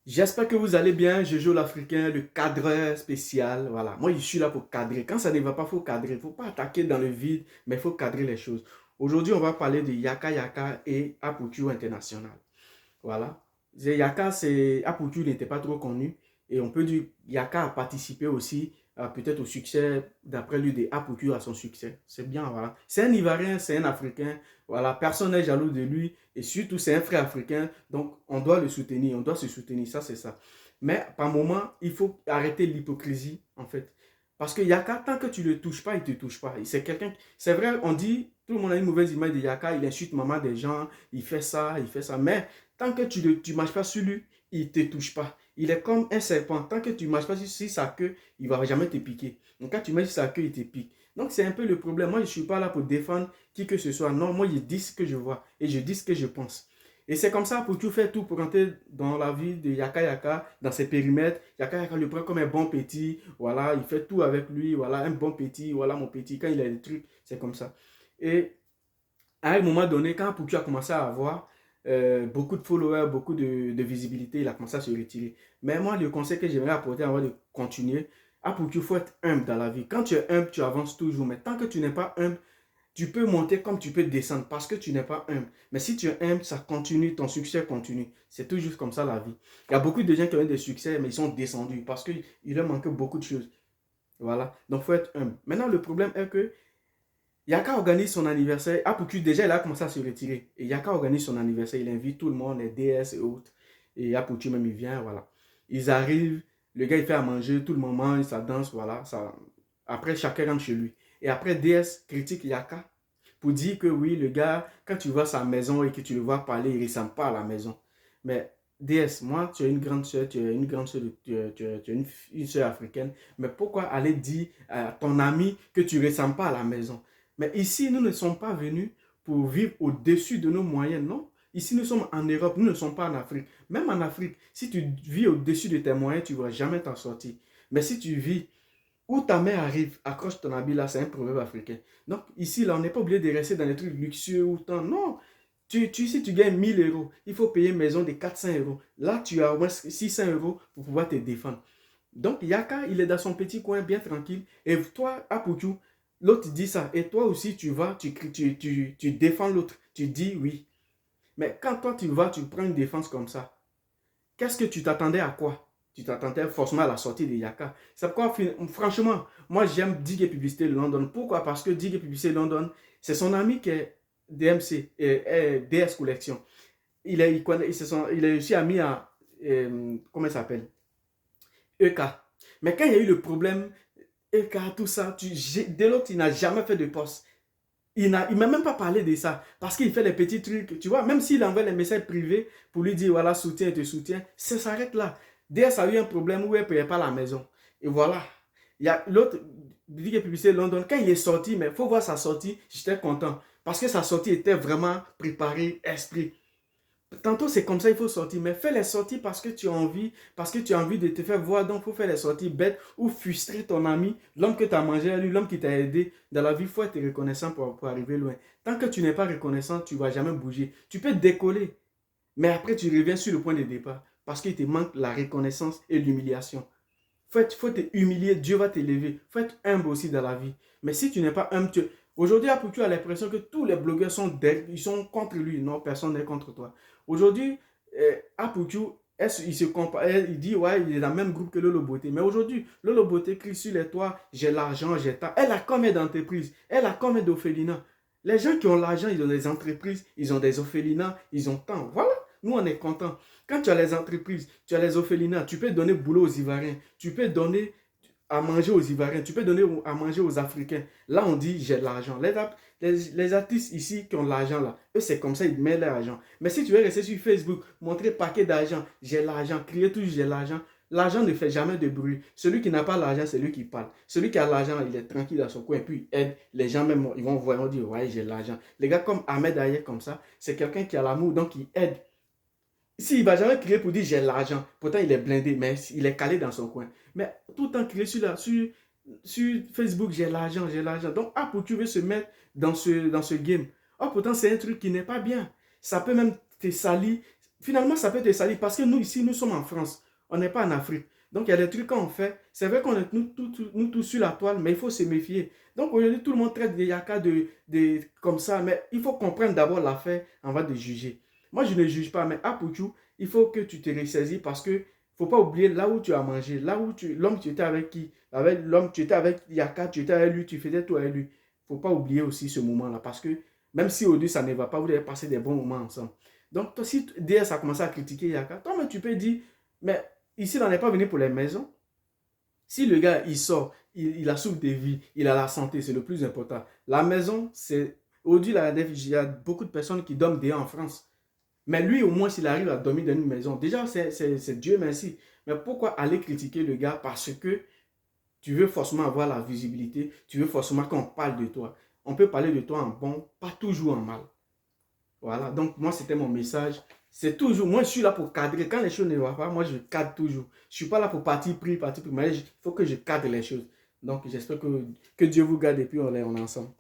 J'espère que vous allez bien. Je joue l'Africain, le cadreur spécial. Voilà. Moi, je suis là pour cadrer. Quand ça ne va pas, il faut cadrer. Il ne faut pas attaquer dans le vide, mais il faut cadrer les choses. Aujourd'hui, on va parler de Yaka Yaka et Aputu International. Voilà. Yaka, c'est Aputu n'était pas trop connu. Et on peut dire Yaka a participé aussi peut-être au succès, d'après lui, de Aputu à son succès. C'est bien, voilà. C'est un Ivoirien, c'est un Africain. Voilà. Personne n'est jaloux de lui. Et surtout, c'est un frère africain. Donc, on doit le soutenir. On doit se soutenir. Ça, c'est ça. Mais par moment, il faut arrêter l'hypocrisie, en fait. Parce que Yaka, tant que tu ne le touches pas, il ne te touche pas. C'est quelqu'un. C'est vrai, on dit, tout le monde a une mauvaise image de Yaka. Il insulte maman des gens. Il fait ça, il fait ça. Mais tant que tu ne marches pas sur lui, il ne te touche pas. Il est comme un serpent. Tant que tu ne marches pas sur sa queue, il ne va jamais te piquer. Donc quand tu marches sur sa queue, il te pique. Donc c'est un peu le problème. Moi, je ne suis pas là pour défendre qui que ce soit. Non, moi, je dis ce que je vois et je dis ce que je pense. Et c'est comme ça pour tout faire tout pour entrer dans la vie de Yaka Yaka, dans ses périmètres. Yaka Yaka le prend comme un bon petit. Voilà, il fait tout avec lui. Voilà, un bon petit. Voilà mon petit. Quand il a des trucs, c'est comme ça. Et à un moment donné, quand Poutou a commencé à avoir beaucoup de followers, beaucoup de visibilité, il a commencé à se retirer. Mais moi, le conseil que j'aimerais apporter avant de continuer, à Poutou, il faut être humble dans la vie. Quand tu es humble, tu avances toujours. Mais tant que tu n'es pas humble, tu peux monter comme tu peux descendre parce que tu n'es pas humble. Mais si tu es humble, ça continue, ton succès continue. C'est toujours comme ça la vie. Il y a beaucoup de gens qui ont eu des succès, mais ils sont descendus parce qu'il leur manque beaucoup de choses. Voilà. Donc, il faut être humble. Maintenant, le problème est que Yaka organise son anniversaire. Apuku, déjà, il a commencé à se retirer. Et Yaka organise son anniversaire. Il invite tout le monde, les DS et autres. Et Apuku même, il vient, voilà. Ils arrivent, le gars, il fait à manger, tout le monde mange, ça danse, voilà. Ça... Après, chacun rentre chez lui. Et après, DS critique Yaka pour dire que oui, le gars, quand tu vois sa maison et que tu le vois parler, il ne ressemble pas à la maison. Mais DS, moi, tu es une grande soeur, tu es une grande soeur, tu es une soeur africaine. Mais pourquoi aller dire à ton ami que tu ne ressembles pas à la maison? Mais ici, nous ne sommes pas venus pour vivre au-dessus de nos moyens, non. Ici, nous sommes en Europe, nous ne sommes pas en Afrique. Même en Afrique, si tu vis au-dessus de tes moyens, tu ne vas jamais t'en sortir. Mais si tu vis où ta mère arrive, accroche ton habit là, c'est un proverbe africain. Donc ici, là, on n'est pas obligé de rester dans les trucs luxueux ou tant. Non, si tu gagnes 1000 euros, il faut payer une maison de 400 euros. Là, tu as au moins 600 euros pour pouvoir te défendre. Donc, Yaka, il est dans son petit coin, bien tranquille. Et toi, Aputu, l'autre dit ça. Et toi aussi, tu vas, tu défends l'autre. Tu dis oui. Mais quand toi, tu vas, tu prends une défense comme ça, qu'est-ce que tu t'attendais à quoi? Tu t'attendais forcément à la sortie de Yaka. C'est pourquoi, franchement, moi, j'aime Dig et Publicité London. Pourquoi? Parce que Dig et Publicité London, c'est son ami qui est DMC, DS Collection. Il est aussi ami à, comment il s'appelle? EK. Mais quand il y a eu le problème, EK, tout ça, dès l'autre, il n'a jamais fait de poste. Il ne m'a même pas parlé de ça. Parce qu'il fait les petits trucs. Tu vois, même s'il envoie les messages privés pour lui dire, voilà, soutien, il te soutient, ça s'arrête là. DS a eu un problème où elle ne payait pas la maison. Et voilà. Il y a l'autre, dit que publicité London, quand il est sorti, mais il faut voir sa sortie, j'étais content. Parce que sa sortie était vraiment préparée, esprit. Tantôt, c'est comme ça, il faut sortir. Mais fais les sorties parce que tu as envie, parce que tu as envie de te faire voir. Donc, il faut faire les sorties bêtes ou frustrer ton ami, l'homme que tu as mangé à lui, l'homme qui t'a aidé. Dans la vie, il faut être reconnaissant pour arriver loin. Tant que tu n'es pas reconnaissant, tu ne vas jamais bouger. Tu peux décoller, mais après, tu reviens sur le point de départ parce qu'il te manque la reconnaissance et l'humiliation. Faut te humilier, Dieu va t'élever. Faut être humble aussi dans la vie. Mais si tu n'es pas humble, aujourd'hui, tu as l'impression que tous les blogueurs ils sont contre lui. Non, personne n'est contre toi. Aujourd'hui, Aputu, il se compare, il dit, ouais, il est dans le même groupe que Lolo Beauté. Mais aujourd'hui, Lolo Beauté crie sur les toits, j'ai l'argent, j'ai tant. Elle a combien d'entreprises? Elle a combien d'orphelinats? Les gens qui ont l'argent, ils ont des entreprises, ils ont des orphelinats, ils ont tant. Voilà, nous, on est contents. Quand tu as les entreprises, tu as les orphelinats, tu peux donner boulot aux Ivoiriens, tu peux donner à manger aux Ivoiriens, tu peux donner à manger aux Africains. Là, on dit j'ai l'argent. Les artistes ici qui ont l'argent là, eux c'est comme ça, ils mettent l'argent. Mais si tu veux rester sur Facebook, montrer paquet d'argent, j'ai l'argent, crier toujours j'ai l'argent, l'argent ne fait jamais de bruit. Celui qui n'a pas l'argent, c'est lui qui parle. Celui qui a l'argent, il est tranquille dans son coin, puis il aide. Les gens même, ils vont voir, ils vont dire, ouais, j'ai l'argent. Les gars comme Ahmed Ayer, comme ça, c'est quelqu'un qui a l'amour, donc il aide. S'il ne va jamais crier pour dire j'ai l'argent, pourtant il est blindé, mais il est calé dans son coin. Mais tout le temps crier sur Facebook, j'ai l'argent, j'ai l'argent. Donc, ah, pour tu veux se mettre dans ce game. Oh, pourtant, c'est un truc qui n'est pas bien. Ça peut même te salir. finalement, ça peut te salir parce que nous, ici, nous sommes en France. On n'est pas en Afrique. Donc, il y a des trucs qu'on fait. C'est vrai qu'on est nous tous sur la toile, mais il faut se méfier. Donc, aujourd'hui, tout le monde traite des yakas comme ça, mais il faut comprendre d'abord l'affaire avant de juger. Moi, je ne juge pas, mais à Pouchou, il faut que tu te ressaisis parce que faut pas oublier là où tu as mangé, l'homme, tu étais avec qui? Avec l'homme, tu étais avec Yaka, tu étais avec lui, tu faisais tout avec lui. Faut pas oublier aussi ce moment-là parce que même si au début ça ne va pas, vous devez passer des bons moments ensemble. Donc, toi, si DS a commencé à critiquer Yaka, toi, mais tu peux dire, mais ici, on n'est pas venu pour les maisons. Si le gars, il sort, il a souffle de vie, il a la santé, c'est le plus important. La maison, c'est. Aujourd'hui, il y a beaucoup de personnes qui dorment dehors en France. Mais lui, au moins, s'il arrive à dormir dans une maison, déjà, c'est Dieu merci. Mais pourquoi aller critiquer le gars? Parce que tu veux forcément avoir la visibilité, tu veux forcément qu'on parle de toi. On peut parler de toi en bon, pas toujours en mal. Voilà, donc moi, c'était mon message. C'est toujours, moi, je suis là pour cadrer. Quand les choses ne vont pas, moi, je cadre toujours. Je ne suis pas là pour partir pris, mais il faut que je cadre les choses. Donc, j'espère que Dieu vous garde et puis on est ensemble.